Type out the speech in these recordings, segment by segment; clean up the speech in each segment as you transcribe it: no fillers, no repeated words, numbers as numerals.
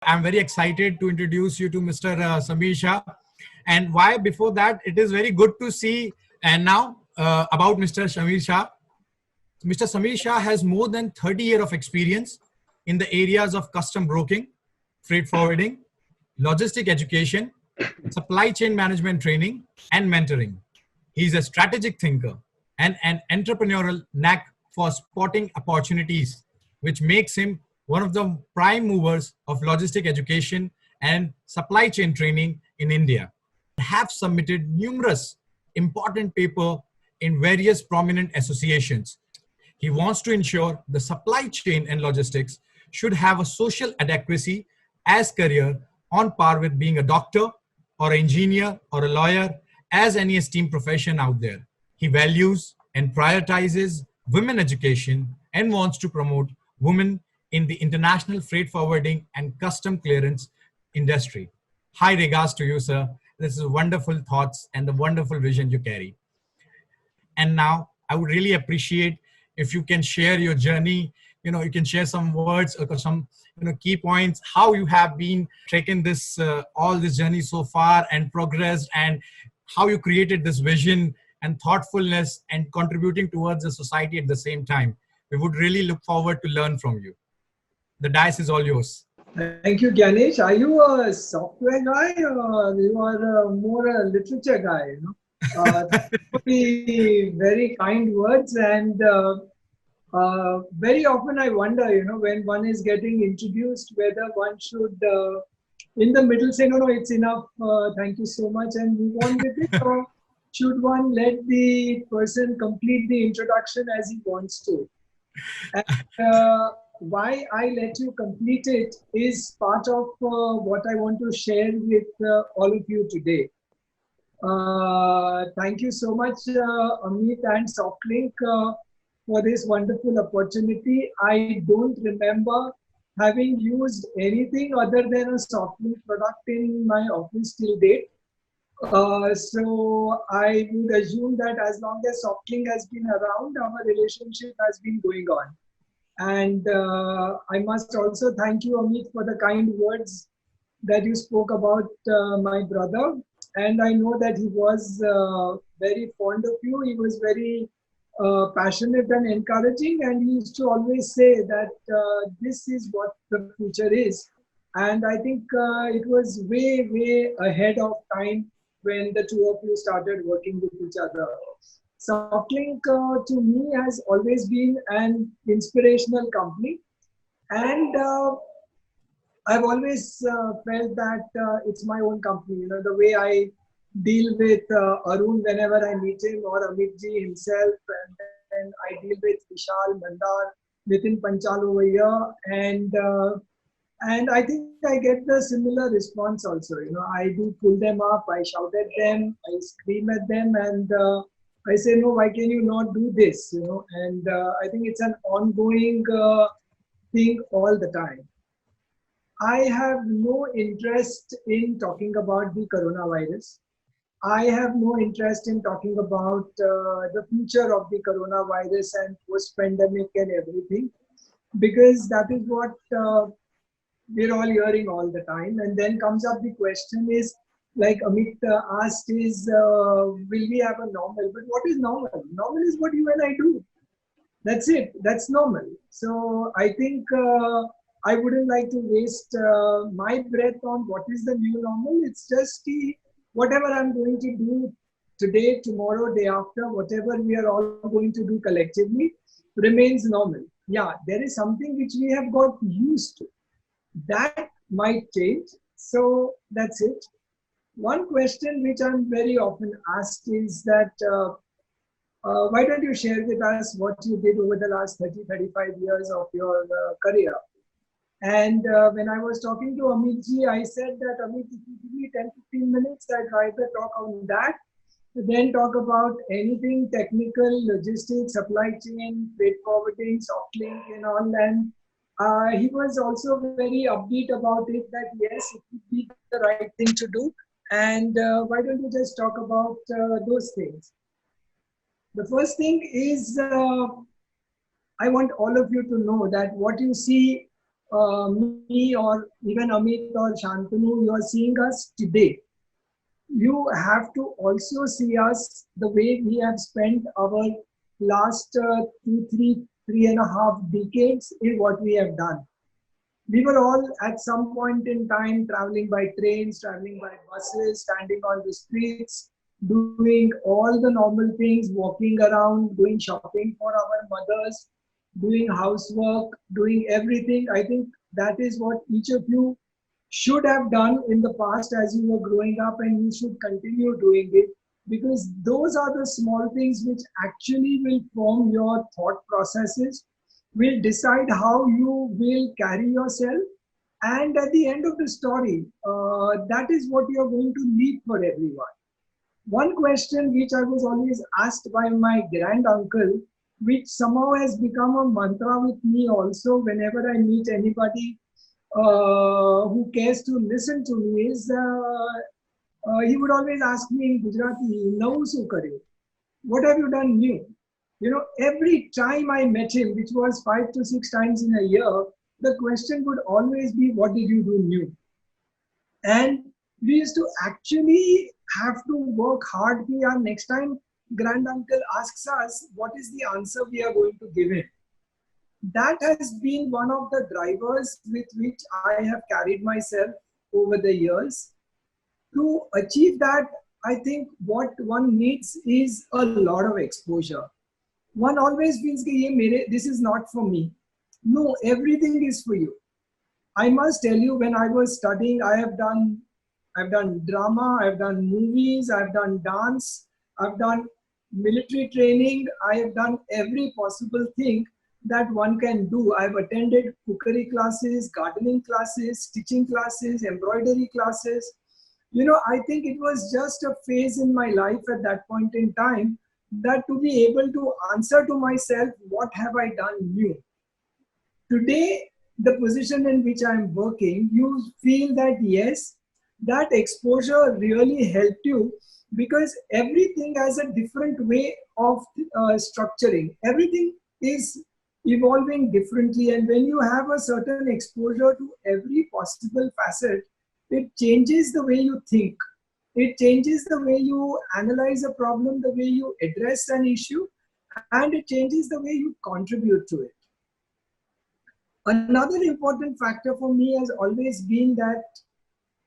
I'm very excited to introduce you to Mr. Sameer Shah. And why before that, it is very good to see. And now about Mr. Sameer Shah. Mr. Sameer Shah has more than 30 years of experience in the areas of custom broking, freight forwarding, logistic education, supply chain management training, and mentoring. He's a strategic thinker and an entrepreneurial knack for spotting opportunities, which makes him one of the prime movers of logistic education and supply chain training in India. Have submitted numerous important papers in various prominent associations. He wants to ensure the supply chain and logistics should have a social adequacy as career on par with being a doctor or engineer or a lawyer as any esteemed profession out there. He values and prioritizes women education and wants to promote women in the international freight forwarding and custom clearance industry. High regards to you, sir. This is wonderful thoughts and the wonderful vision you carry. And now I would really appreciate if you can share your journey. You can share some words or some key points, how you have been taking this all this journey so far and progressed, and how you created this vision and thoughtfulness and contributing towards the society at the same time. We would really look forward to learn from you. The dice is all yours. Thank you, Ganesh. Are you a software guy or you are more a literature guy? Very kind words, and very often I wonder, when one is getting introduced, whether one should, in the middle, say, no, it's enough, thank you so much, and move on with it, or should one let the person complete the introduction as he wants to? And, why I let you complete it is part of what I want to share with all of you today. Thank you so much, Amit and Softlink, for this wonderful opportunity. I don't remember having used anything other than a Softlink product in my office till date. So I would assume that as long as Softlink has been around, our relationship has been going on. And I must also thank you, Amit, for the kind words that you spoke about my brother. And I know that he was very fond of you. He was very passionate and encouraging. And he used to always say that this is what the future is. And I think it was way, way ahead of time when the two of you started working with each other. Softlink to me has always been an inspirational company, and I've always felt that it's my own company. The way I deal with Arun whenever I meet him, or Amitji himself, and then I deal with Vishal, Mandar, Nitin Panchal over here, and I think I get the similar response also. I do pull them up, I shout at them, I scream at them, and I say, no, why can you not do this? And I think it's an ongoing thing all the time. I have no interest in talking about the coronavirus. I have no interest in talking about the future of the coronavirus and post-pandemic and everything, because that is what we're all hearing all the time. And then comes up the question is, like Amit asked, is will we have a normal? But what is normal? Normal is what you and I do. That's it. That's normal. So I think I wouldn't like to waste my breath on what is the new normal. It's just whatever I'm going to do today, tomorrow, day after, whatever we are all going to do collectively remains normal. Yeah, there is something which we have got used to. That might change. So that's it. One question which I'm very often asked is that why don't you share with us what you did over the last 30-35 years of your career? And when I was talking to Amitji, I said that, Amit, if you give me 10-15 minutes, I'd rather talk on that, then talk about anything technical, logistics, supply chain, freight forwarding, Softlink and all. And he was also very upbeat about it, that yes, it would be the right thing to do. And why don't you just talk about those things? The first thing is, I want all of you to know that what you see me or even Amit or Shantanu, you are seeing us today. You have to also see us the way we have spent our last 3.5 decades in what we have done. We were all at some point in time traveling by trains, traveling by buses, standing on the streets, doing all the normal things, walking around, doing shopping for our mothers, doing housework, doing everything. I think that is what each of you should have done in the past as you were growing up, and you should continue doing it, because those are the small things which actually will form your thought processes, will decide how you will carry yourself, and at the end of the story, that is what you are going to leave for everyone. One question which I was always asked by my grand uncle, which somehow has become a mantra with me also whenever I meet anybody who cares to listen to me, is he would always ask me in Gujarati, "Navu su kare?" What have you done new? You know, every time I met him, which was 5 to 6 times in a year, the question would always be, what did you do new? And we used to actually have to work hard. Next time grand uncle asks us, what is the answer we are going to give him? That has been one of the drivers with which I have carried myself over the years. To achieve that, I think what one needs is a lot of exposure. One always feels that this is not for me. No, everything is for you. I must tell you, when I was studying, I've done drama, I've done movies, I've done dance, I've done military training, I have done every possible thing that one can do. I've attended cookery classes, gardening classes, stitching classes, embroidery classes. You know, I think it was just a phase in my life at that point in time, that to be able to answer to myself, what have I done new? Today, the position in which I'm working, you feel that yes, that exposure really helped you, because everything has a different way of structuring. Everything is evolving differently, and when you have a certain exposure to every possible facet, it changes the way you think. It changes the way you analyze a problem, the way you address an issue, and it changes the way you contribute to it. Another important factor for me has always been that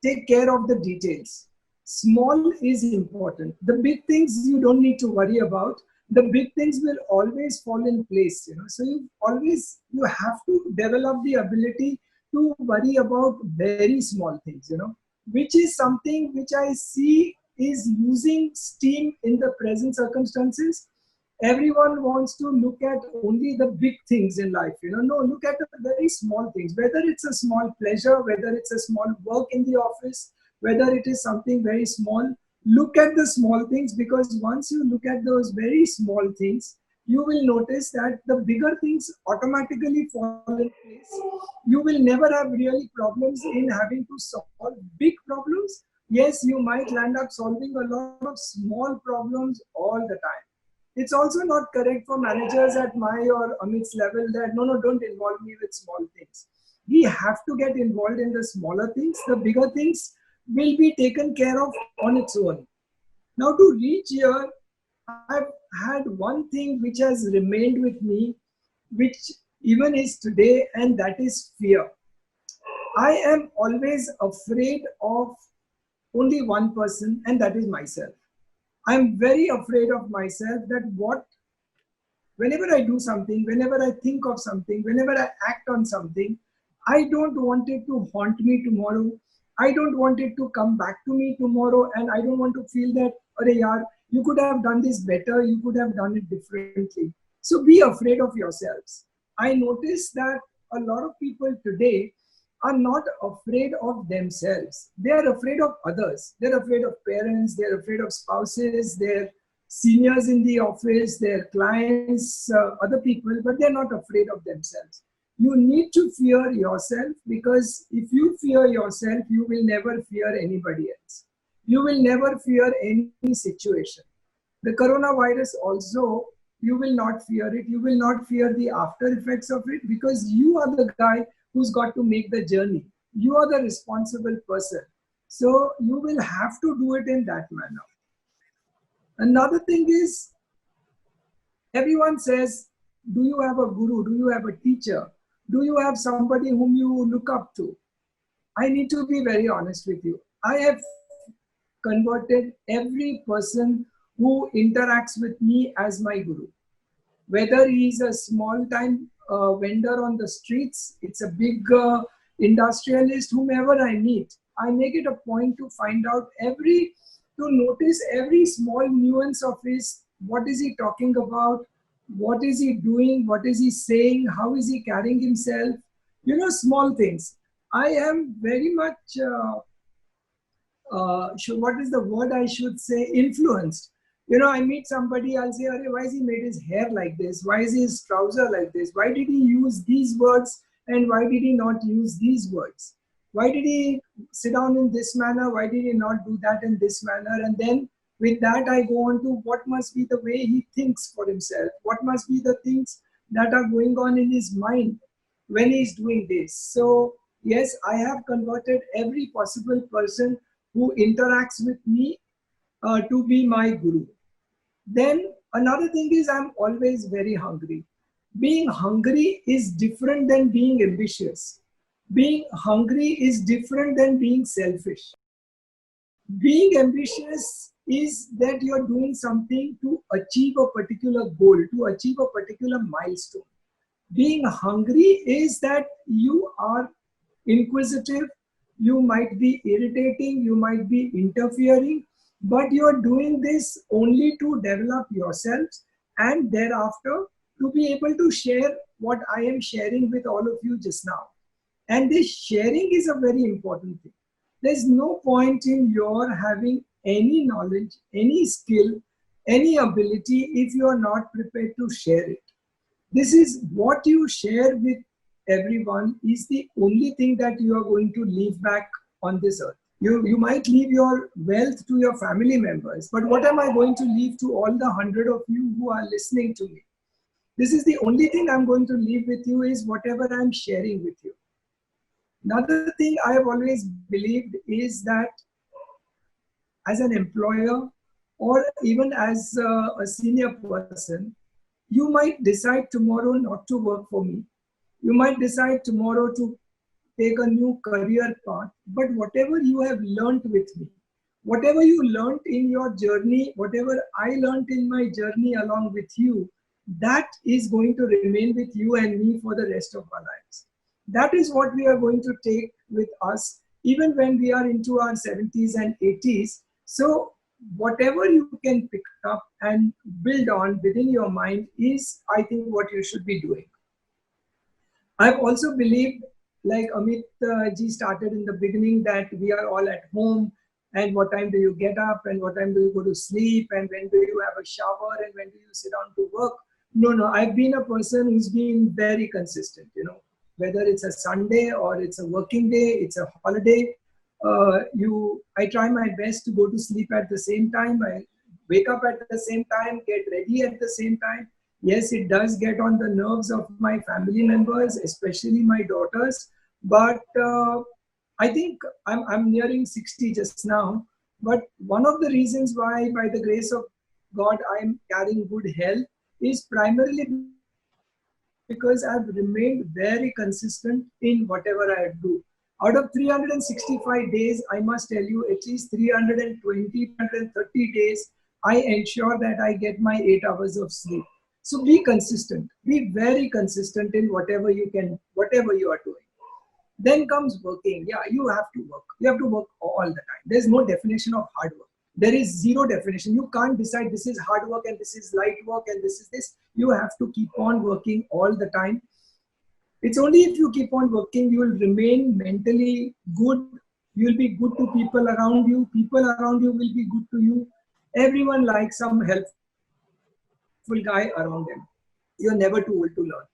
take care of the details. Small is important. The big things you don't need to worry about. The big things will always fall in place. You know, so you have to develop the ability to worry about very small things. You know, which is something which I see is losing steam in the present circumstances. Everyone wants to look at only the big things in life. You know, no, look at the very small things, whether it's a small pleasure, whether it's a small work in the office, whether it is something very small. Look at the small things, because once you look at those very small things, you will notice that the bigger things automatically fall in place. You will never have really problems in having to solve big problems. Yes, you might land up solving a lot of small problems all the time. It's also not correct for managers at my or Amit's level that no, don't involve me with small things. We have to get involved in the smaller things. The bigger things will be taken care of on its own. Now, to reach here, I've had one thing which has remained with me, which even is today, and that is fear. I am always afraid of only one person, and that is myself. I'm very afraid of myself, that whenever I do something, whenever I think of something, whenever I act on something, I don't want it to haunt me tomorrow. I don't want it to come back to me tomorrow, and I don't want to feel that, "Arey yaar, you could have done this better, you could have done it differently." So be afraid of yourselves. I notice that a lot of people today are not afraid of themselves. They are afraid of others. They're afraid of parents, they're afraid of spouses, their seniors in the office, their clients, other people, but they're not afraid of themselves. You need to fear yourself, because if you fear yourself, you will never fear anybody else. You will never fear any situation. The coronavirus also, you will not fear it. You will not fear the after effects of it, because you are the guy who's got to make the journey. You are the responsible person. So you will have to do it in that manner. Another thing is, everyone says, do you have a guru? Do you have a teacher? Do you have somebody whom you look up to? I need to be very honest with you. I have converted every person who interacts with me as my guru. Whether he's a small time vendor on the streets, it's a big industrialist, whomever I meet, I make it a point to find out to notice every small nuance of his, what is he talking about, what is he doing, what is he saying, how is he carrying himself, small things. I am very much, what is the word I should say, influenced. I meet somebody, I'll say, why has he made his hair like this? Why is his trouser like this? Why did he use these words and why did he not use these words? Why did he sit down in this manner? Why did he not do that in this manner? And then with that, I go on to what must be the way he thinks for himself. What must be the things that are going on in his mind when he's doing this. So yes, I have converted every possible person who interacts with me to be my guru. Then another thing is, I'm always very hungry. Being hungry is different than being ambitious. Being hungry is different than being selfish. Being ambitious is that you're doing something to achieve a particular goal, to achieve a particular milestone. Being hungry is that you are inquisitive, you might be irritating, you might be interfering, but you're doing this only to develop yourselves and thereafter to be able to share what I am sharing with all of you just now. And this sharing is a very important thing. There's no point in your having any knowledge, any skill, any ability if you are not prepared to share it. This is what you share with everyone is the only thing that you are going to leave back on this earth. You might leave your wealth to your family members, but what am I going to leave to all the 100 of you who are listening to me? This is the only thing I'm going to leave with you is whatever I'm sharing with you. Another thing I have always believed is that as an employer or even as a senior person, you might decide tomorrow not to work for me. You might decide tomorrow to take a new career path, but whatever you have learned with me, whatever you learned in your journey, whatever I learned in my journey along with you, that is going to remain with you and me for the rest of our lives. That is what we are going to take with us, even when we are into our 70s and 80s. So whatever you can pick up and build on within your mind is, I think, what you should be doing. I've also believed, like Amit ji started in the beginning, that we are all at home and what time do you get up and what time do you go to sleep and when do you have a shower and when do you sit down to work. No, I've been a person who's been very consistent, whether it's a Sunday or it's a working day, it's a holiday. I try my best to go to sleep at the same time. I wake up at the same time, get ready at the same time. Yes, it does get on the nerves of my family members, especially my daughters. But I think I'm nearing 60 just now. But one of the reasons why, by the grace of God, I'm carrying good health is primarily because I've remained very consistent in whatever I do. Out of 365 days, I must tell you, at least 320, 330 days, I ensure that I get my 8 hours of sleep. So be consistent. Be very consistent in whatever you are doing. Then comes working. Yeah, you have to work. You have to work all the time. There's no definition of hard work. There is zero definition. You can't decide this is hard work and this is light work and this is this. You have to keep on working all the time. It's only if you keep on working, you will remain mentally good. You will be good to people around you. People around you will be good to you. Everyone likes some helpful guy around them. You're never too old to learn.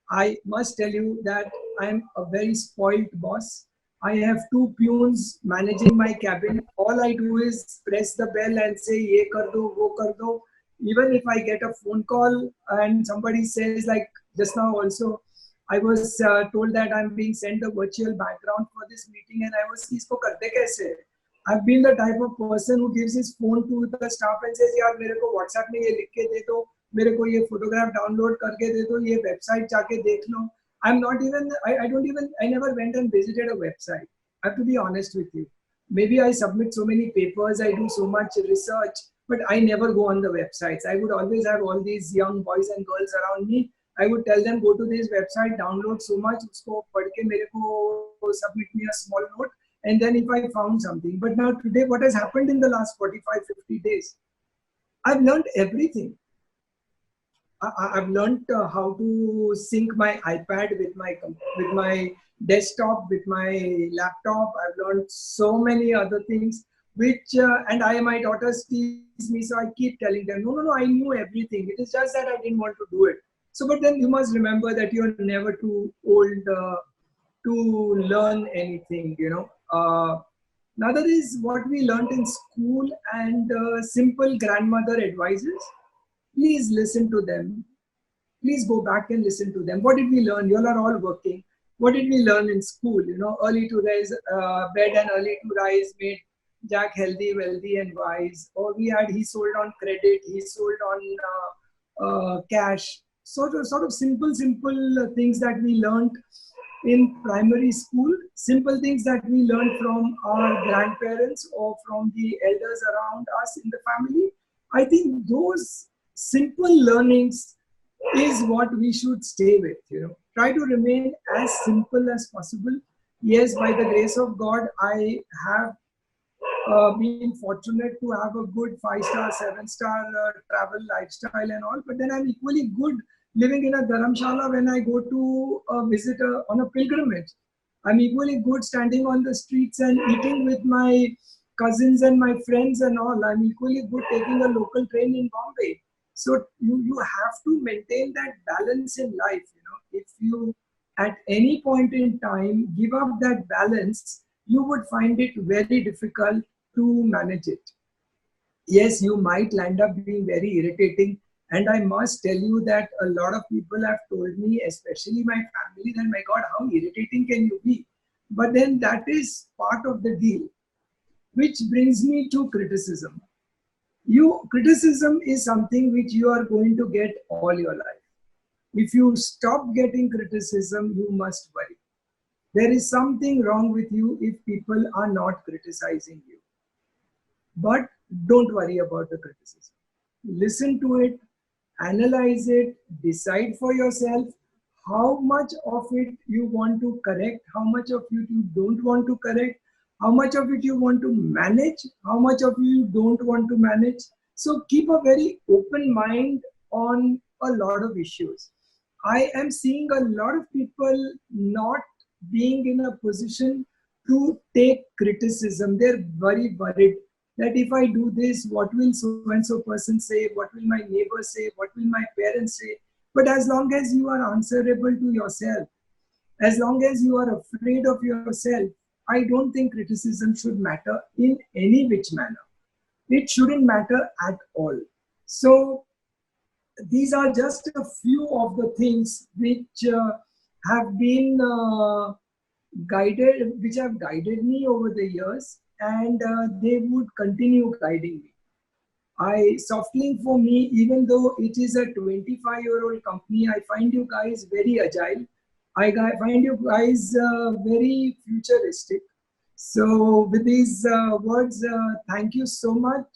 I must tell you that I'm a very spoiled boss. I have 2 peons managing my cabin. All I do is press the bell and say, ye kar do, wo kar do. Even if I get a phone call and somebody says, like just now also, I was told that I'm being sent a virtual background for this meeting, and I was, isko karte kaise? I've been the type of person who gives his phone to the staff and says, यार मेरे को WhatsApp में ये लिख के दे दो, मेरे को ये photograph download करके दे दो, ये website जाके देख लो. I'm not even, I never went and visited a website. I have to be honest with you. Maybe I submit so many papers, I do so much research, but I never go on the websites. I would always have all these young boys and girls around me. I would tell them, go to this website, download so much, usko padh ke mere ko submit me a small note, and then if I found something. But now today, what has happened in the last 45, 50 days? I've learned everything. I've learned how to sync my iPad with my desktop, with my laptop. I've learned so many other things, which and my daughters tease me, so I keep telling them, no, I knew everything. It is just that I didn't want to do it. So, but then you must remember that you're never too old to learn anything. Another is what we learned in school and simple grandmother advices. Please listen to them. Please go back and listen to them. What did we learn? You all are all working. What did we learn in school? Early to rise, bed and early to rise made Jack healthy, wealthy, and wise. Or we had, he sold on credit, he sold on cash. Sort of simple things that we learned in primary school. Simple things that we learned from our grandparents or from the elders around us in the family. I think those simple learnings is what we should stay with. Try to remain as simple as possible. Yes, by the grace of God, I have been fortunate to have a good 5-star, 7-star travel lifestyle and all, but then I'm equally good living in a dharamshala when I go to visit on a pilgrimage. I'm equally good standing on the streets and eating with my cousins and my friends and all. I'm equally good taking a local train in Bombay. So you have to maintain that balance in life. If you at any point in time give up that balance, you would find it very difficult to manage it. Yes, you might land up being very irritating. And I must tell you that a lot of people have told me, especially my family, that my God, how irritating can you be? But then that is part of the deal, which brings me to criticism. Criticism is something which you are going to get all your life. If you stop getting criticism, you must worry. There is something wrong with you if people are not criticizing you. But don't worry about the criticism. Listen to it, analyze it, decide for yourself how much of it you want to correct, how much of it you don't want to correct, how much of it you want to manage, how much of it you don't want to manage. So keep a very open mind on a lot of issues. I am seeing a lot of people not being in a position to take criticism. They're very worried that if I do this, what will so-and-so person say? What will my neighbor say? What will my parents say? But as long as you are answerable to yourself, as long as you are afraid of yourself, I don't think criticism should matter in any which manner. It shouldn't matter at all. So these are just a few of the things which have been which have guided me over the years, and they would continue guiding me. Softlink for me, even though it is a 25-year-old company, I find you guys very agile. I find you guys very futuristic. So with these words, thank you so much